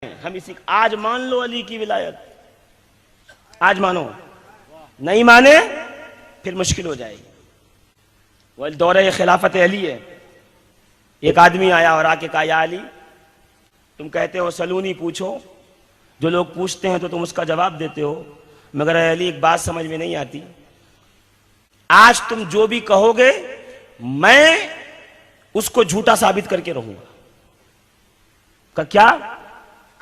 हम इसी आज मान लो अली की विलायत, आज मानो, नहीं माने फिर मुश्किल हो जाएगी। वह दौरे खिलाफत अली है। एक आदमी आया और आके कहा, या अली तुम कहते हो सलूनी पूछो, जो लोग पूछते हैं तो तुम उसका जवाब देते हो, मगर अली एक बात समझ में नहीं आती, आज तुम जो भी कहोगे मैं उसको झूठा साबित करके रहूंगा। का क्या?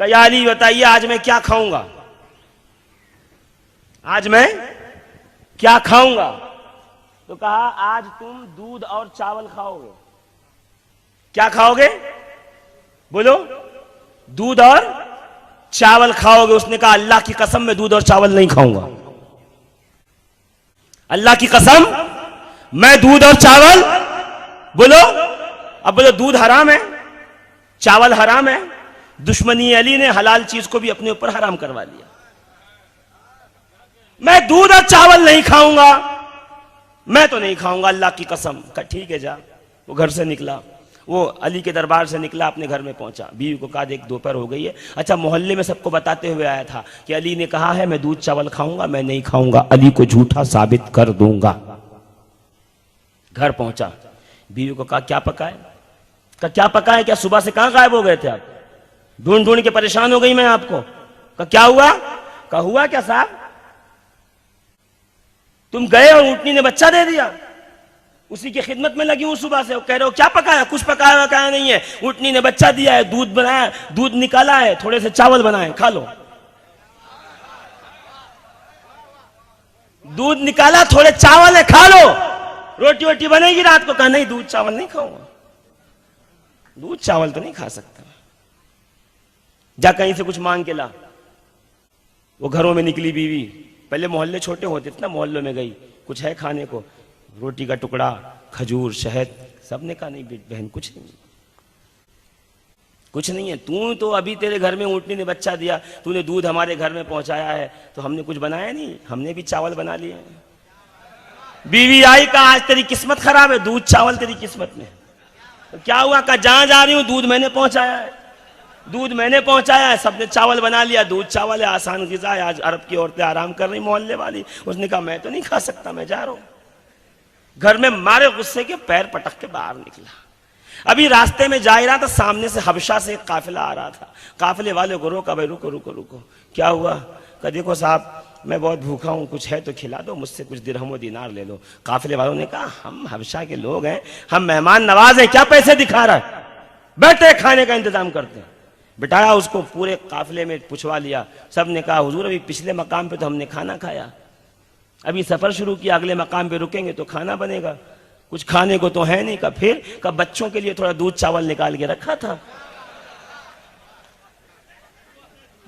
या अली बताइए आज मैं क्या खाऊंगा, आज मैं क्या खाऊंगा? तो कहा आज तुम दूध और चावल खाओगे। क्या खाओगे? बोलो। दूध और चावल खाओगे। उसने कहा अल्लाह की कसम मैं दूध और चावल नहीं खाऊंगा, अल्लाह की कसम मैं दूध और चावल। बोलो। अब बोलो दूध हराम है, चावल हराम है। दुश्मनी अली ने हलाल चीज को भी अपने ऊपर हराम करवा लिया। मैं दूध और चावल नहीं खाऊंगा, मैं तो नहीं खाऊंगा अल्लाह की कसम। कहा ठीक है जा। वो घर से निकला, वो अली के दरबार से निकला, अपने घर में पहुंचा। बीवी को कहा देख दोपहर हो गई है। अच्छा मोहल्ले में सबको बताते हुए आया था कि अली ने कहा है मैं दूध चावल खाऊंगा, मैं नहीं खाऊंगा, अली को झूठा साबित कर दूंगा। घर पहुंचा, बीवी को कहा क्या पका है? कहा क्या पका है? क्या सुबह से कहां गायब हो गए थे आप? ढूंढ ढूंढ के परेशान हो गई मैं आपको। कहा क्या हुआ? कहा हुआ क्या साहब, तुम गए और ऊँटनी ने बच्चा दे दिया, उसी की खिदमत में लगी हूं सुबह से। कह रहे हो क्या पकाया? कुछ पकाया हुआ क्या नहीं है, ऊँटनी ने बच्चा दिया है, दूध बनाया, दूध निकाला है, थोड़े से चावल बनाए, खा लो। दूध निकाला, थोड़े चावल है, खा लो। रोटी वोटी बनेगी रात को? कहा नहीं दूध चावल नहीं खाऊंगा, दूध चावल तो नहीं खा सकता। जा कहीं से कुछ मांग के ला। वो घरों में निकली बीवी, पहले मोहल्ले छोटे होते थे ना, मोहल्लों में गई, कुछ है खाने को? रोटी का टुकड़ा, खजूर, शहद। सबने कहा नहीं बहन कुछ नहीं, कुछ नहीं है। तू तो अभी तेरे घर में ऊँटनी ने बच्चा दिया, तूने दूध हमारे घर में पहुंचाया है, तो हमने कुछ बनाया नहीं, हमने भी चावल बना लिए हैं। बीवी आई, कहा आज तेरी किस्मत खराब है, दूध चावल तेरी किस्मत में। तो क्या हुआ? कहा जहां जा रही हूं दूध मैंने पहुंचाया है, दूध मैंने पहुंचाया है, सबने चावल बना लिया, दूध चावल है, आसान गिज़ा है। आज अरब की औरतें आराम कर रही मोहल्ले वाली। उसने कहा मैं तो नहीं खा सकता, मैं जा रहा हूं। घर में मारे गुस्से के पैर पटक के बाहर निकला। अभी रास्ते में जा ही रहा था, सामने से हबशा से एक काफिला आ रहा था। काफिले वाले को रोका, भाई रुको रुको रुको, क्या हुआ? कहा देखो साहब मैं बहुत भूखा हूं, कुछ है तो खिला दो, मुझसे कुछ दिरहम व दीनार ले लो। काफिले वालों ने कहा हम हबशा के लोग हैं, हम मेहमान नवाज हैं, क्या पैसे दिखा रहा है, बैठे खाने का इंतजाम करते हैं। बिठाया उसको, पूरे काफिले में पूछवा लिया। सब ने कहा हुजूर अभी पिछले मकाम पे तो हमने खाना खाया, अभी सफर शुरू किया, अगले मकाम पे रुकेंगे तो खाना बनेगा, कुछ खाने को तो है नहीं। का फिर का बच्चों के लिए थोड़ा दूध चावल निकाल के रखा था,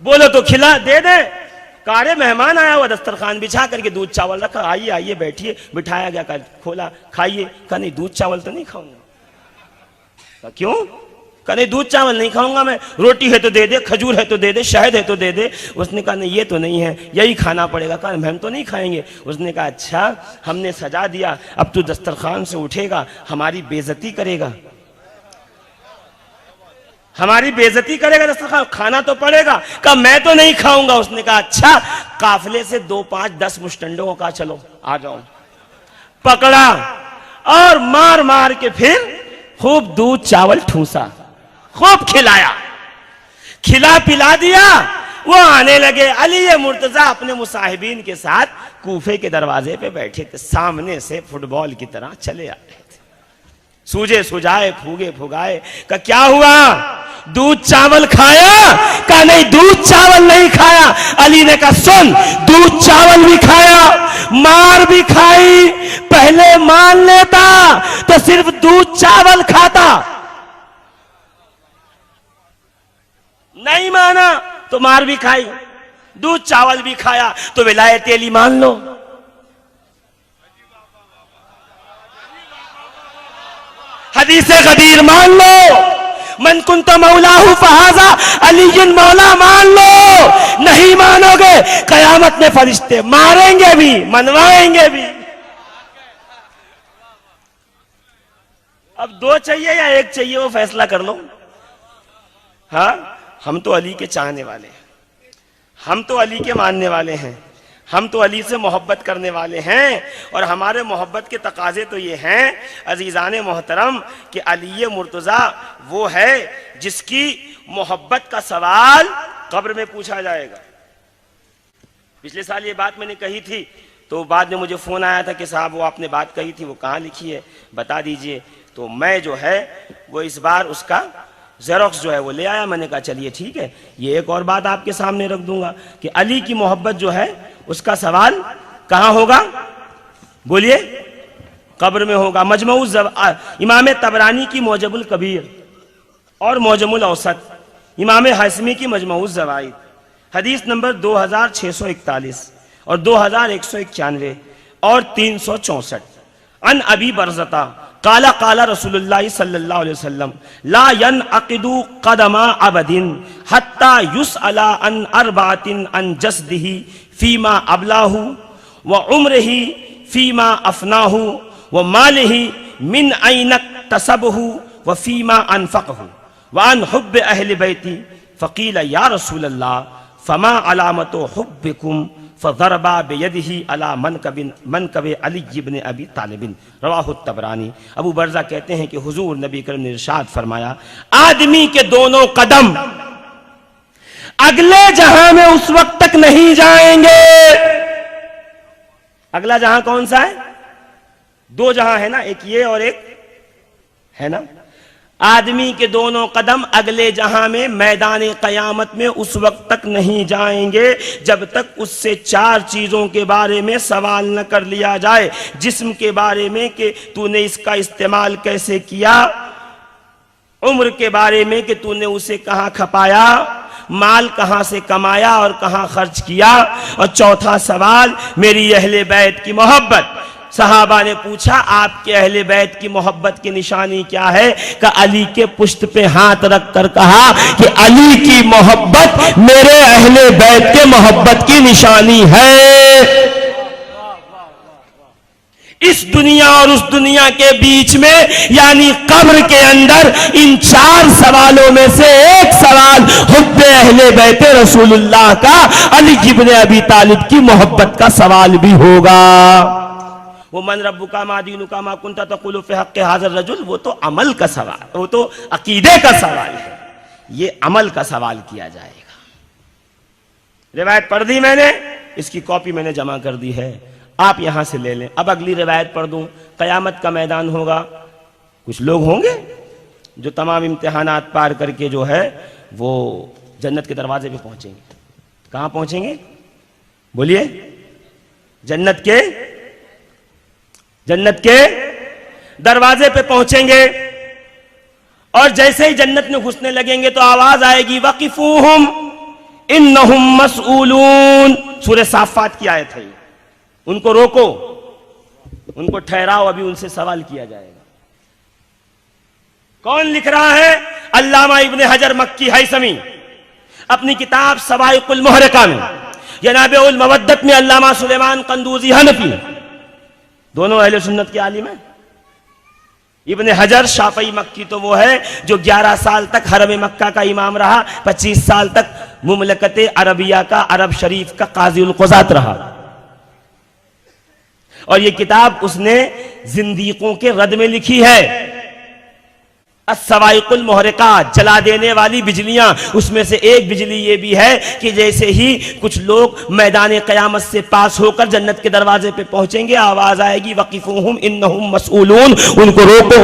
बोलो तो खिला दे दे। कारे मेहमान आया हुआ, दस्तरखान बिछा करके दूध चावल रखा, आइए आइए बैठिए। बिठाया गया, खोला, खाइए। कहा नहीं दूध चावल तो नहीं खाऊंगा। कहा क्यों? कहा नहीं दूध चावल नहीं खाऊंगा मैं, रोटी है तो दे दे, खजूर है तो दे दे, शहद है तो दे दे। उसने कहा नहीं ये तो नहीं है, यही खाना पड़ेगा। कहा हम तो नहीं खाएंगे। उसने कहा अच्छा हमने सजा दिया, अब तू दस्तरखान से उठेगा, हमारी बेइज्जती करेगा, हमारी बेइज्जती करेगा, दस्तरखान खाना तो पड़ेगा। कहा मैं तो नहीं खाऊंगा। उसने कहा अच्छा काफिले से 2, 5, 10 मुश्तंडों को कहा चलो आ जाओ। पकड़ा और मार मार के फिर खूब दूध चावल ठूसा, खूब खिलाया, खिला पिला दिया। वो आने लगे। अली मुर्तजा अपने मुसाहिबीन के साथ कूफे के दरवाजे पे बैठे थे, सामने से फुटबॉल की तरह चले आ रहे थे, सूझे सुझाए फूगे फुगाए। का क्या हुआ? दूध चावल खाया? का नहीं दूध चावल नहीं खाया। अली ने कहा सुन, दूध चावल भी खाया, मार भी खाई, पहले मान लेता तो सिर्फ दूध चावल खाता, नहीं माना तो मार भी खाई, दूध चावल भी खाया तो विलायत अली मान लो। हदीसे गदीर मान लो, मन कुंत मौलाहु फहाजा अलीयुन मौला मान लो। नहीं मानोगे कयामत में फरिश्ते मारेंगे भी, मनवाएंगे भी। अब 2 चाहिए या 1 चाहिए वो फैसला कर लो। हाँ हम तो अली के चाहने वाले हैं, हम तो अली के मानने वाले हैं, हम तो अली से मोहब्बत करने वाले हैं। और हमारे मोहब्बत के तकाजे तो ये हैं अजीज़ान मोहतरम कि अली मुर्तज़ा वो है जिसकी मोहब्बत का सवाल कब्र में पूछा जाएगा। पिछले साल ये बात मैंने कही थी, तो बाद में मुझे फ़ोन आया था कि साहब वो आपने बात कही थी वो कहाँ लिखी है, बता दीजिए। तो मैं जो है वो इस बार उसका ज़ेरॉक्स जो है वो ले आया। मैंने कहा चलिए ठीक है, ये एक और बात आपके सामने रख दूंगा कि अली की मोहब्बत जो है उसका सवाल कहाँ होगा, बोलिए, कब्र में होगा। इमाम तबरानी की मौजमुल कबीर और मौजमुल औसत, इमाम हाशमी की मजमूउज़ ज़वाइद, हदीस नंबर 2641 और 2191 और 364। अन अबी बरज़ता काला काला रसूलुल्लाह सल्लल्लाहु अलैहि वसल्लम ला यनअक़िदु क़दमा अबदिन हत्ता युसअला अन अरबातिन अन जस्दिही फीमा अबलाहु व उम्रिही फीमा अफनाहु व मालिही मिन ऐन तसबहु व फीमा अनफ़क़हु व अन हुब्ब अहल बैती फ़क़ील या रसूलल्लाह फमा अलामतु हुब्बिकुम फ़ज़रबा बियदिही अला मनकबे अली इब्न अबी तालिबिन रवाहु तबरानी। अबू बरज़ा कहते हैं कि हुजूर नबी करीम ने इरशाद फरमाया, आदमी के दोनों कदम अगले जहां में उस वक्त तक नहीं जाएंगे। अगला जहां कौन सा है? दो जहां है ना, एक ये और एक है ना। आदमी के दोनों कदम अगले जहां में मैदान क़यामत में उस वक्त तक नहीं जाएंगे जब तक उससे चार चीजों के बारे में सवाल न कर लिया जाए। जिस्म के बारे में कि तूने इसका इस्तेमाल कैसे किया, उम्र के बारे में कि तूने उसे कहां खपाया, माल कहां से कमाया और कहां खर्च किया, और चौथा सवाल मेरी अहले बैत की मोहब्बत। सहाबा ने पूछा आपके अहले बैत की मोहब्बत की निशानी क्या है? कि अली के पुश्त पे हाथ रख कर कहा कि अली की मोहब्बत मेरे अहले बैत के मोहब्बत की निशानी है। इस दुनिया और उस दुनिया के बीच में यानी कब्र के अंदर इन चार सवालों में से एक सवाल हुब्बे अहले बैत रसूलुल्लाह का, अली इब्न अबी तालिब की मोहब्बत का सवाल भी होगा। वो मन रब्बुका मा दीनुका मा कुंता तक़ुलु फ़ी हक़्क़ि हाज़िर रजुल, वो तो अमल का सवाल, वो तो अकीदे का सवाल है, ये अमल का सवाल किया जाएगा। रिवायत पढ़ दी मैंने, इसकी कॉपी मैंने जमा कर दी है, आप यहां से ले लें। अब अगली रिवायत पढ़ दूं। कयामत का मैदान होगा, कुछ लोग होंगे जो तमाम इम्तिहानात पार करके जो है वो जन्नत के दरवाजे पे पहुंचेंगे। कहां पहुंचेंगे बोलिए? जन्नत के दरवाजे पे पहुंचेंगे। और जैसे ही जन्नत में घुसने लगेंगे तो आवाज आएगी वक़िफ़ूहुम इन्नहुम मसऊलून। सूरह साफ़ात की आयत है। उनको रोको, उनको ठहराओ, अभी उनसे सवाल किया जाएगा। कौन लिख रहा है? अल्लामा इब्न हजर मक्की हैसमी अपनी किताब सवाइकुल मुहरिका में, जनाब उल मवद्दत में अल्लामा सुलेमान कंदूजी हनफी दोनों अहले सुन्नत के आलिम हैं। इब्न हजर शाफई मक्की तो वो है जो 11 साल तक हरम मक्का का इमाम रहा, 25 साल तक मुमलकत अरबिया का, अरब शरीफ का काजी उल क़ुज़ात रहा। और ये किताब उसने जिंदीकों के रद में लिखी है। अस्सवाइकुल मुहरिकात, जला देने वाली बिजलियां। उसमें से एक बिजली ये भी है कि जैसे ही कुछ लोग मैदान क़यामत से पास होकर जन्नत के दरवाजे पे पहुंचेंगे, आवाज आएगी वक़िफ़ूहुम इन्नहुम मसऊलून। उनको रोको,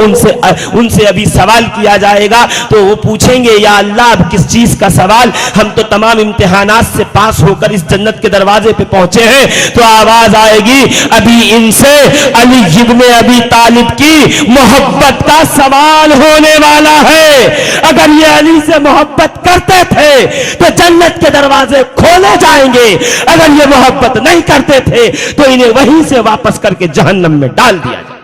उनसे अभी सवाल किया जाएगा। तो वो पूछेंगे या अल्लाह अब किस चीज का सवाल? हम तो तमाम इम्तिहानात से पास होकर इस जन्नत के दरवाजे पे पहुंचे हैं। तो आवाज आएगी अभी इनसे अली इब्न अबी तालिब की मोहब्बत का सवाल होने वाला है। अगर ये अली से मोहब्बत करते थे तो जन्नत के दरवाजे खोले जाएंगे, अगर ये मोहब्बत नहीं करते थे तो इन्हें वहीं से वापस करके जहन्नम में डाल दिया जाए।